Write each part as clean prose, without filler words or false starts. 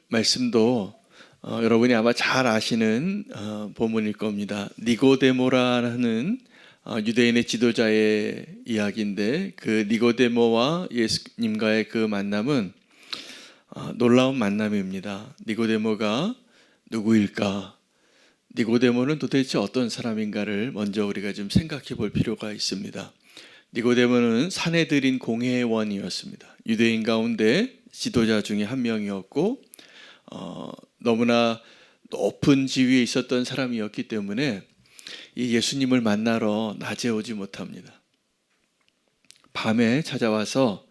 말씀도 여러분이 아마 잘 아시는 본문일 겁니다. 니고데모라는 유대인의 지도자의 이야기인데, 그 니고데모와 예수님과의 그 만남은 놀라운 만남입니다. 니고데모가 누구일까? 니고데모는 도대체 어떤 사람인가를 먼저 우리가 좀 생각해 볼 필요가 있습니다. 니고데모는 사내들인 공회원이었습니다. 유대인 가운데 지도자 중에 한 명이었고, 너무나 높은 지위에 있었던 사람이었기 때문에 이 예수님을 만나러 낮에 오지 못합니다. 밤에 찾아와서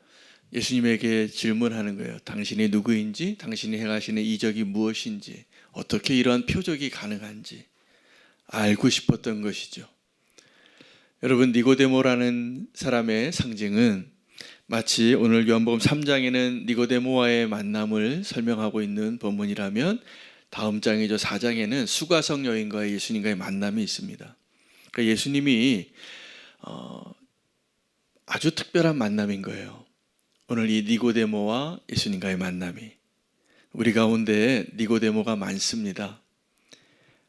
예수님에게 질문하는 거예요. 당신이 누구인지, 당신이 행하시는 이적이 무엇인지, 어떻게 이러한 표적이 가능한지 알고 싶었던 것이죠. 여러분, 니고데모라는 사람의 상징은 마치 오늘 요한복음 3장에는 니고데모와의 만남을 설명하고 있는 본문이라면, 다음 장이죠, 4장에는 수가성 여인과의 예수님과의 만남이 있습니다. 그러니까 예수님이 아주 특별한 만남인 거예요. 오늘 이 니고데모와 예수님과의 만남이. 우리 가운데 니고데모가 많습니다.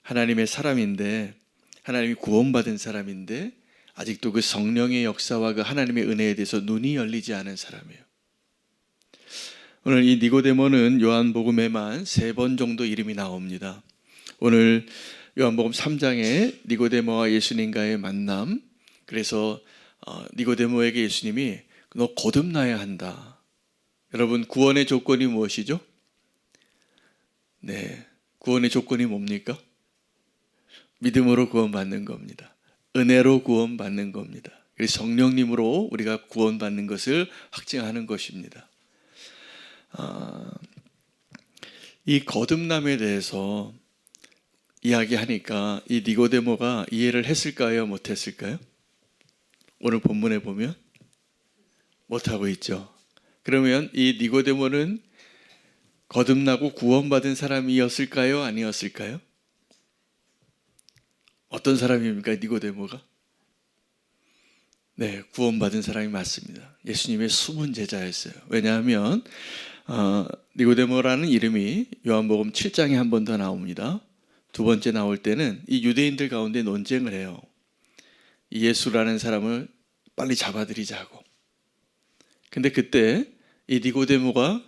하나님의 사람인데, 하나님이 구원받은 사람인데 아직도 그 성령의 역사와 그 하나님의 은혜에 대해서 눈이 열리지 않은 사람이에요. 오늘 이 니고데모는 요한복음에만 3번 정도 이름이 나옵니다. 오늘 요한복음 3장에 니고데모와 예수님과의 만남, 그래서 니고데모에게 예수님이 너 거듭나야 한다. 여러분, 구원의 조건이 무엇이죠? 네, 구원의 조건이 뭡니까? 믿음으로 구원받는 겁니다. 은혜로 구원받는 겁니다. 그래서 성령님으로 우리가 구원받는 것을 확증하는 것입니다. 이 거듭남에 대해서 이야기하니까 이 니고데모가 이해를 했을까요? 못했을까요? 오늘 본문에 보면 못하고 있죠. 그러면 이 니고데모는 거듭나고 구원받은 사람이었을까요? 아니었을까요? 어떤 사람입니까, 니고데모가? 네, 구원받은 사람이 맞습니다. 예수님의 숨은 제자였어요. 왜냐하면 니고데모라는 이름이 요한복음 7장에 한 번 더 나옵니다. 두 번째 나올 때는 이 유대인들 가운데 논쟁을 해요. 이 예수라는 사람을 빨리 잡아들이자고. 근데 그때 이 니고데모가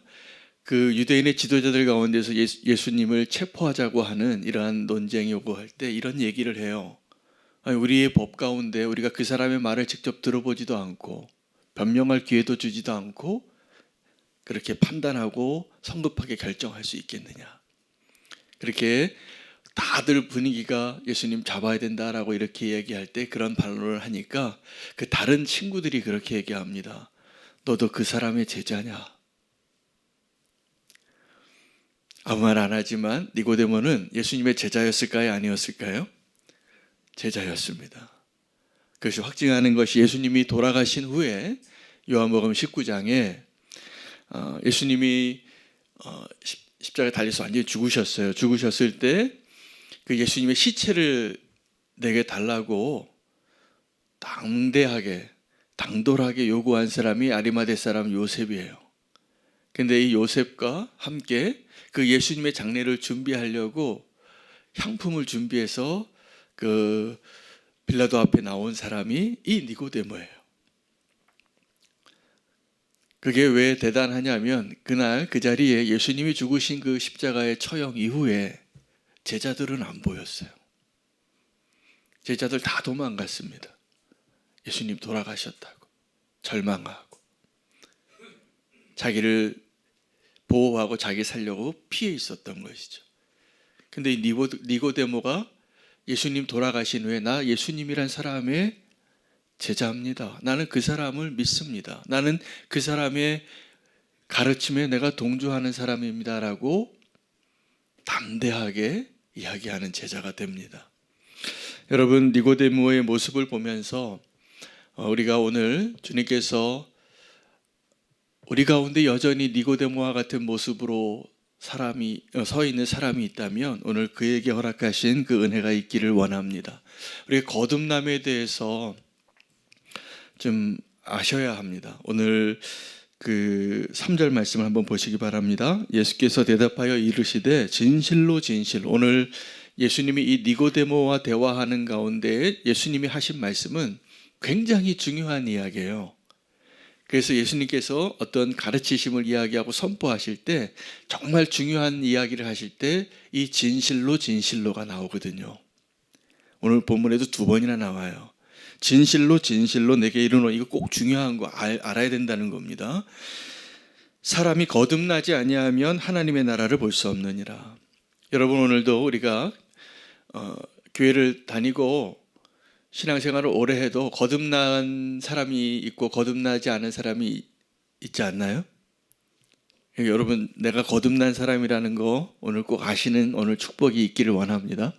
그 유대인의 지도자들 가운데서 예수님을 체포하자고 하는 이러한 논쟁이 오고 할 때 이런 얘기를 해요. 아니, 우리의 법 가운데 우리가 그 사람의 말을 직접 들어보지도 않고 변명할 기회도 주지도 않고 그렇게 판단하고 성급하게 결정할 수 있겠느냐. 그렇게 다들 분위기가 예수님 잡아야 된다라고 이렇게 얘기할 때 그런 반론을 하니까 그 다른 친구들이 그렇게 얘기합니다. 너도 그 사람의 제자냐? 아무 말 안 하지만 니고데모는 예수님의 제자였을까요? 아니었을까요? 제자였습니다. 그것이 확증하는 것이 예수님이 돌아가신 후에 요한복음 19장에 예수님이 십자가에 달려서 완전히 죽으셨어요. 죽으셨을 때 그 예수님의 시체를 내게 달라고 당돌하게 요구한 사람이 아리마대 사람 요셉이에요. 근데 이 요셉과 함께 그 예수님의 장례를 준비하려고 향품을 준비해서 그 빌라도 앞에 나온 사람이 이 니고데모예요. 그게 왜 대단하냐면 그날 그 자리에 예수님이 죽으신 그 십자가의 처형 이후에 제자들은 안 보였어요. 제자들 다 도망갔습니다. 예수님 돌아가셨다고 절망하고 자기를 보호하고 자기 살려고 피해 있었던 것이죠. 근데 이 니고데모가 예수님 돌아가신 후에 나 예수님이란 사람의 제자입니다. 나는 그 사람을 믿습니다. 나는 그 사람의 가르침에 내가 동조하는 사람입니다. 라고 담대하게 이야기하는 제자가 됩니다. 여러분, 니고데모의 모습을 보면서 우리가 오늘 주님께서 우리 가운데 여전히 니고데모와 같은 모습으로 서 있는 사람이 있다면 오늘 그에게 허락하신 그 은혜가 있기를 원합니다. 우리가 거듭남에 대해서 좀 아셔야 합니다. 오늘 그 3절 말씀을 한번 보시기 바랍니다. 예수께서 대답하여 이르시되 진실로 진실. 오늘 예수님이 이 니고데모와 대화하는 가운데 예수님이 하신 말씀은 굉장히 중요한 이야기예요. 그래서 예수님께서 어떤 가르치심을 이야기하고 선포하실 때 정말 중요한 이야기를 하실 때 이 진실로 진실로가 나오거든요. 오늘 본문에도 2번이나 나와요. 진실로 진실로 내게 이르노니, 이거 꼭 중요한 거 알아야 된다는 겁니다. 사람이 거듭나지 아니하면 하나님의 나라를 볼 수 없느니라. 여러분, 오늘도 우리가 교회를 다니고 신앙생활을 오래 해도 거듭난 사람이 있고 거듭나지 않은 사람이 있지 않나요? 여러분, 내가 거듭난 사람이라는 거 오늘 꼭 아시는 오늘 축복이 있기를 원합니다.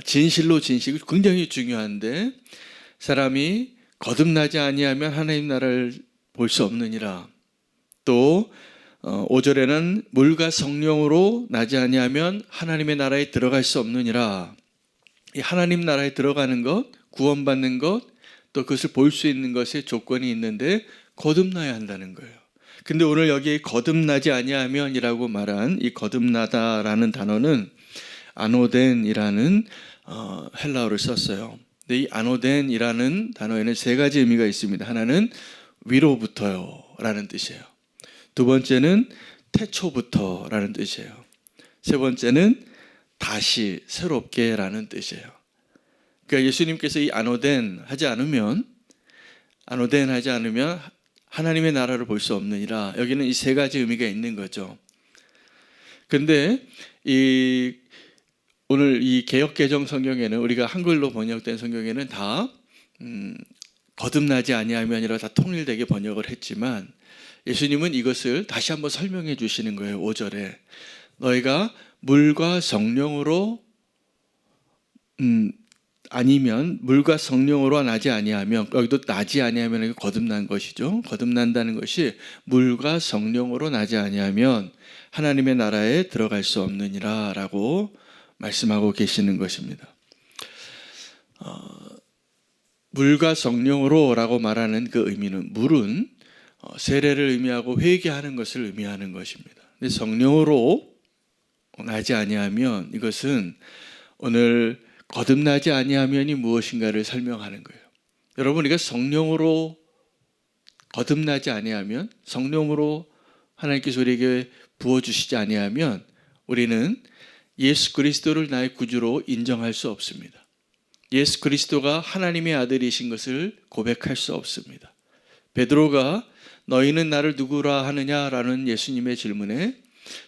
진실로 진실이 굉장히 중요한데, 사람이 거듭나지 아니하면 하나님 나라를 볼 수 없느니라. 또 5절에는 물과 성령으로 나지 아니하면 하나님의 나라에 들어갈 수 없느니라. 이 하나님 나라에 들어가는 것, 구원받는 것, 또 그것을 볼 수 있는 것에 조건이 있는데 거듭나야 한다는 거예요. 근데 오늘 여기 거듭나지 아니하면이라고 말한 이 거듭나다라는 단어는 아노덴이라는 헬라어를 썼어요. 근데 이 아노덴이라는 단어에는 3가지 의미가 있습니다. 하나는 위로부터요 라는 뜻이에요. 2번째는 태초부터 라는 뜻이에요. 3번째는 다시 새롭게 라는 뜻이에요. 그러니까 예수님께서 이 아노덴 하지 않으면 하나님의 나라를 볼 수 없느니라. 여기는 이 3가지 의미가 있는 거죠. 근데 오늘 이 개역개정 성경에는, 우리가 한글로 번역된 성경에는 다 거듭나지 아니하면이라 다 통일되게 번역을 했지만, 예수님은 이것을 다시 한번 설명해 주시는 거예요. 5절에 너희가 물과 성령으로 아니면 물과 성령으로 나지 아니하면, 여기도 나지 아니하면 거듭난 것이죠. 거듭난다는 것이 물과 성령으로 나지 아니하면 하나님의 나라에 들어갈 수 없느니라 라고 말씀하고 계시는 것입니다. 물과 성령으로 라고 말하는 그 의미는, 물은 세례를 의미하고 회개하는 것을 의미하는 것입니다. 근데 성령으로 나지 아니하면, 이것은 오늘 거듭나지 아니하면이 무엇인가를 설명하는 거예요. 여러분, 우리가 성령으로 거듭나지 아니하면, 성령으로 하나님께서 우리에게 부어주시지 아니하면 우리는 예수 그리스도를 나의 구주로 인정할 수 없습니다. 예수 그리스도가 하나님의 아들이신 것을 고백할 수 없습니다. 베드로가 너희는 나를 누구라 하느냐라는 예수님의 질문에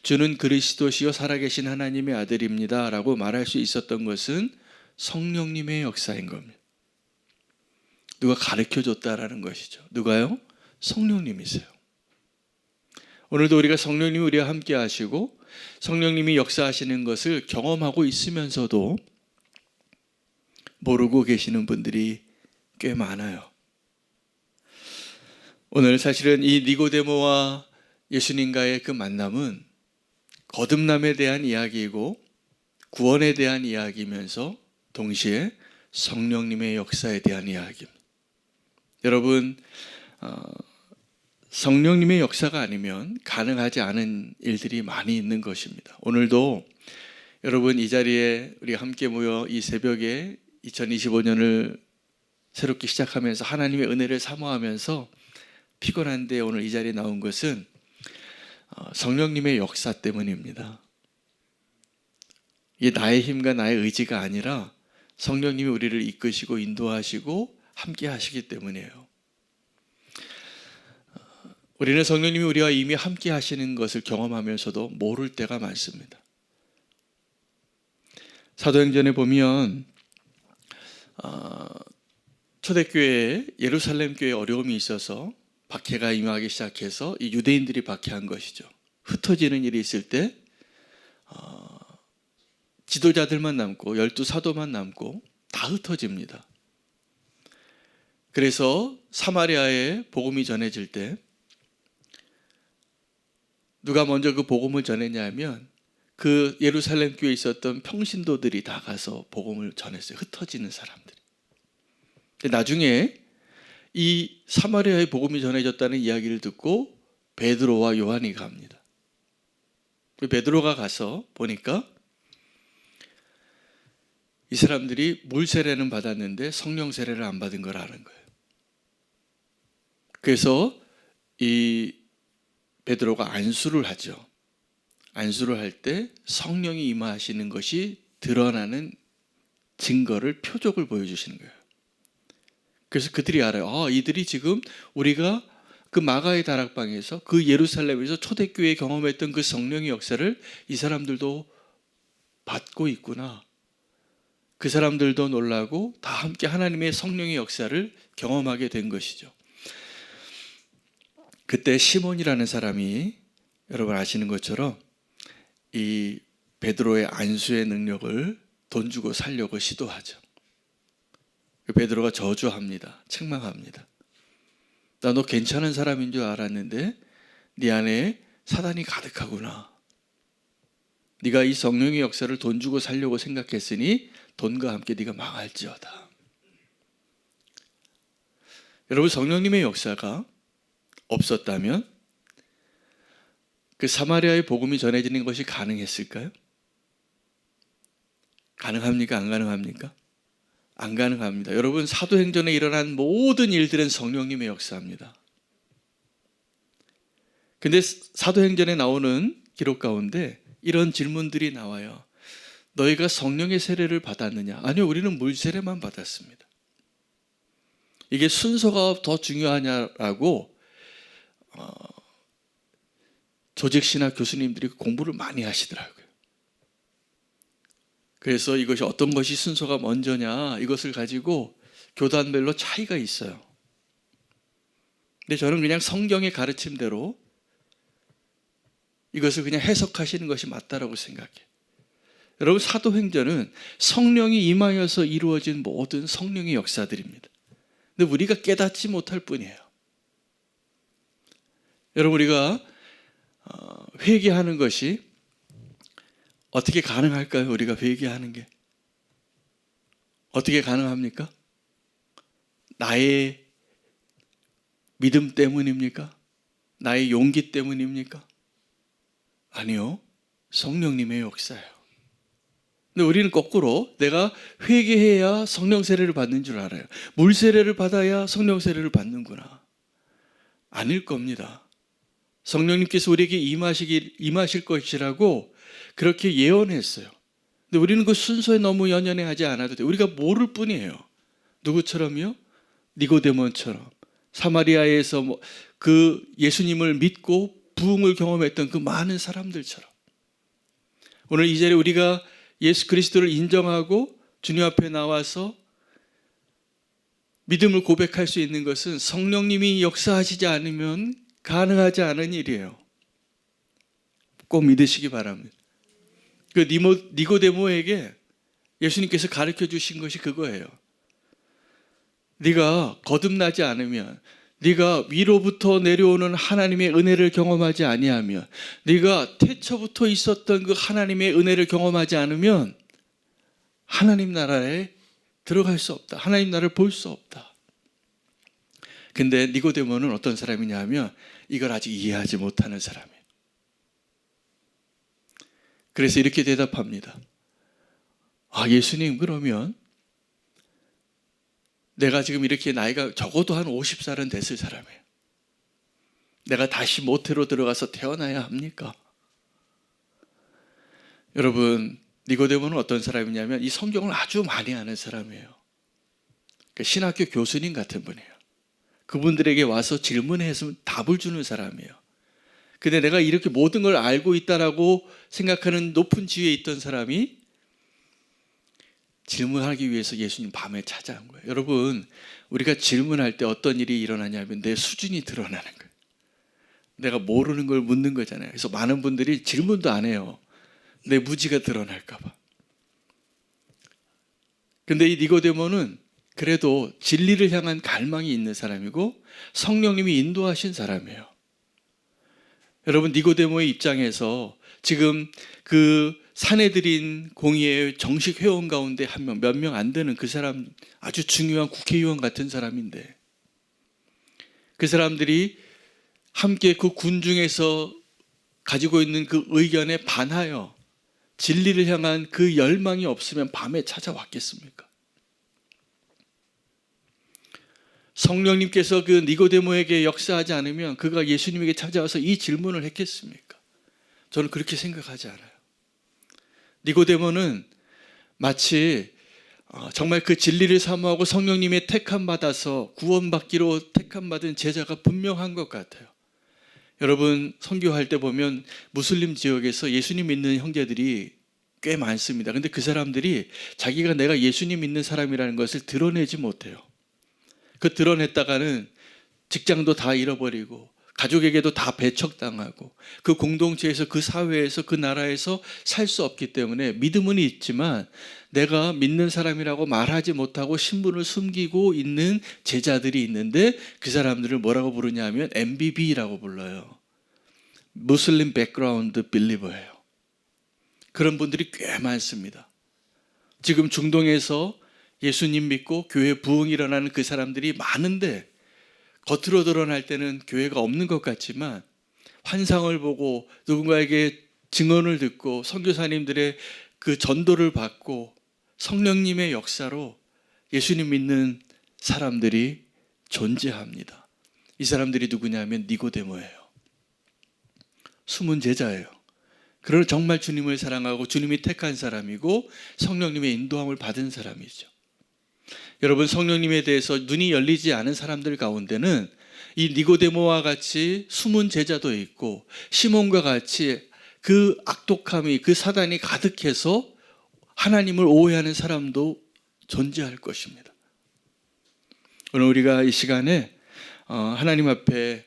주는 그리스도시요 살아계신 하나님의 아들입니다 라고 말할 수 있었던 것은 성령님의 역사인 겁니다. 누가 가르쳐줬다라는 것이죠. 누가요? 성령님이세요. 오늘도 우리가 성령님이 우리와 함께 하시고 성령님이 역사하시는 것을 경험하고 있으면서도 모르고 계시는 분들이 꽤 많아요. 오늘 사실은 이 니고데모와 예수님과의 그 만남은 거듭남에 대한 이야기이고 구원에 대한 이야기이면서 동시에 성령님의 역사에 대한 이야기입니다. 여러분, 성령님의 역사가 아니면 가능하지 않은 일들이 많이 있는 것입니다. 오늘도 여러분 이 자리에 우리가 함께 모여 이 새벽에 2025년을 새롭게 시작하면서 하나님의 은혜를 사모하면서 피곤한데 오늘 이 자리에 나온 것은 성령님의 역사 때문입니다. 이게 나의 힘과 나의 의지가 아니라 성령님이 우리를 이끄시고 인도하시고 함께 하시기 때문이에요. 우리는 성령님이 우리와 이미 함께 하시는 것을 경험하면서도 모를 때가 많습니다. 사도행전에 보면 초대교회에 예루살렘 교회에 어려움이 있어서 박해가 임하기 시작해서 이 유대인들이 박해한 것이죠. 흩어지는 일이 있을 때 지도자들만 남고 12사도만 남고 다 흩어집니다. 그래서 사마리아에 복음이 전해질 때 누가 먼저 그 복음을 전했냐면 그 예루살렘 교회에 있었던 평신도들이 다 가서 복음을 전했어요. 흩어지는 사람들이. 근데 나중에 이 사마리아의 복음이 전해졌다는 이야기를 듣고 베드로와 요한이 갑니다. 베드로가 가서 보니까 이 사람들이 물 세례는 받았는데 성령 세례를 안 받은 걸 아는 거예요. 그래서 이 베드로가 안수를 하죠. 안수를 할 때 성령이 임하시는 것이 드러나는 증거를, 표적을 보여주시는 거예요. 그래서 그들이 알아요. 이들이 지금 우리가 그 마가의 다락방에서, 그 예루살렘에서 초대교회에 경험했던 그 성령의 역사를 이 사람들도 받고 있구나. 그 사람들도 놀라고 다 함께 하나님의 성령의 역사를 경험하게 된 것이죠. 그때 시몬이라는 사람이, 여러분 아시는 것처럼 이 베드로의 안수의 능력을 돈 주고 살려고 시도하죠. 베드로가 저주합니다. 책망합니다. 나 너 괜찮은 사람인 줄 알았는데 네 안에 사단이 가득하구나. 네가 이 성령의 역사를 돈 주고 살려고 생각했으니 돈과 함께 네가 망할지어다. 여러분, 성령님의 역사가 없었다면 그 사마리아의 복음이 전해지는 것이 가능했을까요? 가능합니까? 안 가능합니까? 안 가능합니다. 여러분, 사도행전에 일어난 모든 일들은 성령님의 역사입니다. 근데 사도행전에 나오는 기록 가운데 이런 질문들이 나와요. 너희가 성령의 세례를 받았느냐? 아니요, 우리는 물 세례만 받았습니다. 이게 순서가 더 중요하냐라고 조직신학 교수님들이 공부를 많이 하시더라고요. 그래서 이것이 어떤 것이 순서가 먼저냐, 이것을 가지고 교단별로 차이가 있어요. 근데 저는 그냥 성경의 가르침대로 이것을 그냥 해석하시는 것이 맞다라고 생각해요. 여러분, 사도행전은 성령이 임하여서 이루어진 모든 성령의 역사들입니다. 근데 우리가 깨닫지 못할 뿐이에요. 여러분, 우리가 회개하는 것이 어떻게 가능할까요? 우리가 회개하는 게 어떻게 가능합니까? 나의 믿음 때문입니까? 나의 용기 때문입니까? 아니요, 성령님의 역사예요. 근데 우리는 거꾸로 내가 회개해야 성령 세례를 받는 줄 알아요. 물 세례를 받아야 성령 세례를 받는구나. 아닐 겁니다. 성령님께서 우리에게 임하실 것이라고 그렇게 예언했어요. 근데 우리는 그 순서에 너무 연연해하지 않아도 돼요. 우리가 모를 뿐이에요. 누구처럼요? 니고데몬처럼, 사마리아에서 그 예수님을 믿고 부흥을 경험했던 그 많은 사람들처럼. 오늘 이 자리에 우리가 예수 그리스도를 인정하고 주님 앞에 나와서 믿음을 고백할 수 있는 것은 성령님이 역사하시지 않으면 가능하지 않은 일이에요. 꼭 믿으시기 바랍니다. 그 니고데모에게 예수님께서 가르쳐 주신 것이 그거예요. 네가 거듭나지 않으면, 네가 위로부터 내려오는 하나님의 은혜를 경험하지 아니하면, 네가 태초부터 있었던 그 하나님의 은혜를 경험하지 않으면 하나님 나라에 들어갈 수 없다. 하나님 나라를 볼 수 없다. 근데 니고데모는 어떤 사람이냐 하면 이걸 아직 이해하지 못하는 사람이에요. 그래서 이렇게 대답합니다. 예수님, 그러면 내가 지금 이렇게 나이가 적어도 한 50살은 됐을 사람이에요. 내가 다시 모태로 들어가서 태어나야 합니까? 여러분, 니고데모는 어떤 사람이냐면 이 성경을 아주 많이 아는 사람이에요. 신학교 교수님 같은 분이에요. 그분들에게 와서 질문해서 답을 주는 사람이에요. 근데 내가 이렇게 모든 걸 알고 있다라고 생각하는 높은 지위에 있던 사람이 질문하기 위해서 예수님 밤에 찾아온 거예요. 여러분, 우리가 질문할 때 어떤 일이 일어나냐면 내 수준이 드러나는 거예요. 내가 모르는 걸 묻는 거잖아요. 그래서 많은 분들이 질문도 안 해요. 내 무지가 드러날까 봐. 근데 이 니고데모는 그래도 진리를 향한 갈망이 있는 사람이고 성령님이 인도하신 사람이에요. 여러분, 니고데모의 입장에서 지금 그 사내들인 공의회 정식 회원 가운데 한 명, 몇 명 안 되는 그 사람, 아주 중요한 국회의원 같은 사람인데 그 사람들이 함께 그 군중에서 가지고 있는 그 의견에 반하여 진리를 향한 그 열망이 없으면 밤에 찾아왔겠습니까? 성령님께서 그 니고데모에게 역사하지 않으면 그가 예수님에게 찾아와서 이 질문을 했겠습니까? 저는 그렇게 생각하지 않아요. 니고데모는 마치 정말 그 진리를 사모하고 성령님의 택함 받아서 구원받기로 택함 받은 제자가 분명한 것 같아요. 여러분 선교할 때 보면 무슬림 지역에서 예수님 믿는 형제들이 꽤 많습니다. 근데 그 사람들이 자기가 내가 예수님 믿는 사람이라는 것을 드러내지 못해요. 그 드러냈다가는 직장도 다 잃어버리고 가족에게도 다 배척당하고 그 공동체에서 그 사회에서 그 나라에서 살 수 없기 때문에 믿음은 있지만 내가 믿는 사람이라고 말하지 못하고 신분을 숨기고 있는 제자들이 있는데 그 사람들을 뭐라고 부르냐 하면 MBB라고 불러요. 무슬림 백그라운드 빌리버예요. 그런 분들이 꽤 많습니다. 지금 중동에서 예수님 믿고 교회 부흥이 일어나는 그 사람들이 많은데 겉으로 드러날 때는 교회가 없는 것 같지만 환상을 보고 누군가에게 증언을 듣고 선교사님들의 그 전도를 받고 성령님의 역사로 예수님 믿는 사람들이 존재합니다. 이 사람들이 누구냐면 니고데모예요. 숨은 제자예요. 그러나 정말 주님을 사랑하고 주님이 택한 사람이고 성령님의 인도함을 받은 사람이죠. 여러분 성령님에 대해서 눈이 열리지 않은 사람들 가운데는 이 니고데모와 같이 숨은 제자도 있고 시몬과 같이 그 악독함이 그 사단이 가득해서 하나님을 오해하는 사람도 존재할 것입니다. 오늘 우리가 이 시간에 하나님 앞에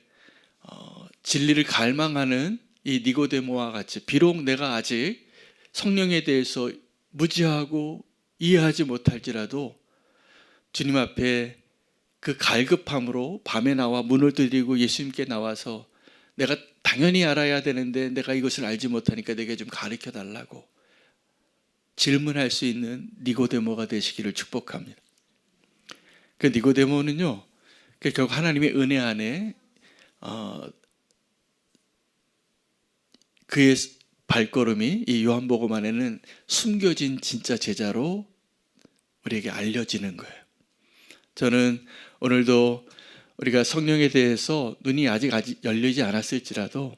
진리를 갈망하는 이 니고데모와 같이 비록 내가 아직 성령에 대해서 무지하고 이해하지 못할지라도 주님 앞에 그 갈급함으로 밤에 나와 문을 두드리고 예수님께 나와서 내가 당연히 알아야 되는데 내가 이것을 알지 못하니까 내게 좀 가르쳐 달라고 질문할 수 있는 니고데모가 되시기를 축복합니다. 그 니고데모는요, 결국 하나님의 은혜 안에 그의 발걸음이 이 요한복음 안에는 숨겨진 진짜 제자로 우리에게 알려지는 거예요. 저는 오늘도 우리가 성령에 대해서 눈이 아직 열리지 않았을지라도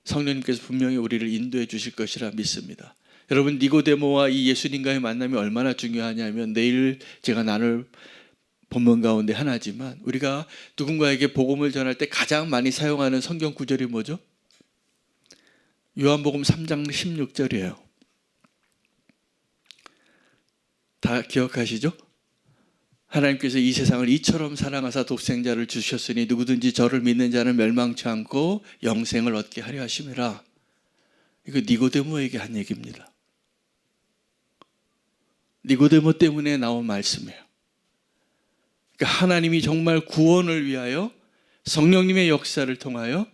성령님께서 분명히 우리를 인도해 주실 것이라 믿습니다. 여러분 니고데모와 이 예수님과의 만남이 얼마나 중요하냐면 내일 제가 나눌 본문 가운데 하나지만 우리가 누군가에게 복음을 전할 때 가장 많이 사용하는 성경 구절이 뭐죠? 요한복음 3장 16절이에요. 다 기억하시죠? 하나님께서 이 세상을 이처럼 사랑하사 독생자를 주셨으니 누구든지 저를 믿는 자는 멸망치 않고 영생을 얻게 하려 하심이라. 이거 니고데모에게 한 얘기입니다. 니고데모 때문에 나온 말씀이에요. 그러니까 하나님이 정말 구원을 위하여 성령님의 역사를 통하여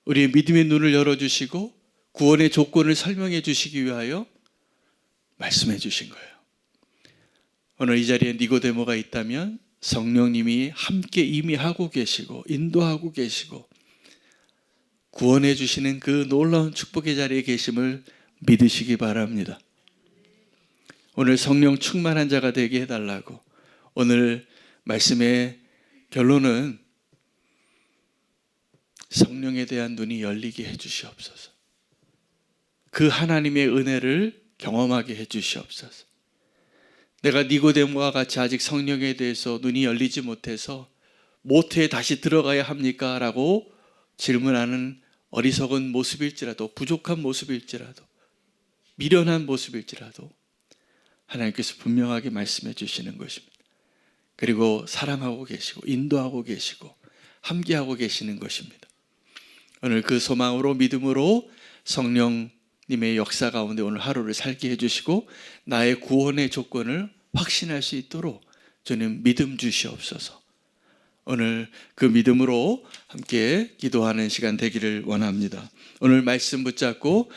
우리의 믿음의 눈을 열어주시고 구원의 조건을 설명해 주시기 위하여 말씀해 주신 거예요. 오늘 이 자리에 니고데모가 있다면 성령님이 함께 이미 하고 계시고 인도하고 계시고 구원해 주시는 그 놀라운 축복의 자리에 계심을 믿으시기 바랍니다. 오늘 성령 충만한 자가 되게 해달라고. 오늘 말씀의 결론은 성령에 대한 눈이 열리게 해주시옵소서. 그 하나님의 은혜를 경험하게 해주시옵소서. 내가 니고데모와 같이 아직 성령에 대해서 눈이 열리지 못해서 모태에 다시 들어가야 합니까? 라고 질문하는 어리석은 모습일지라도 부족한 모습일지라도 미련한 모습일지라도 하나님께서 분명하게 말씀해 주시는 것입니다. 그리고 사랑하고 계시고 인도하고 계시고 함께하고 계시는 것입니다. 오늘 그 소망으로 믿음으로 성령님의 역사 가운데 오늘 하루를 살게 해주시고 나의 구원의 조건을 확신할 수 있도록 주님 믿음 주시옵소서. 오늘 그 믿음으로 함께 기도하는 시간 되기를 원합니다. 오늘 말씀 붙잡고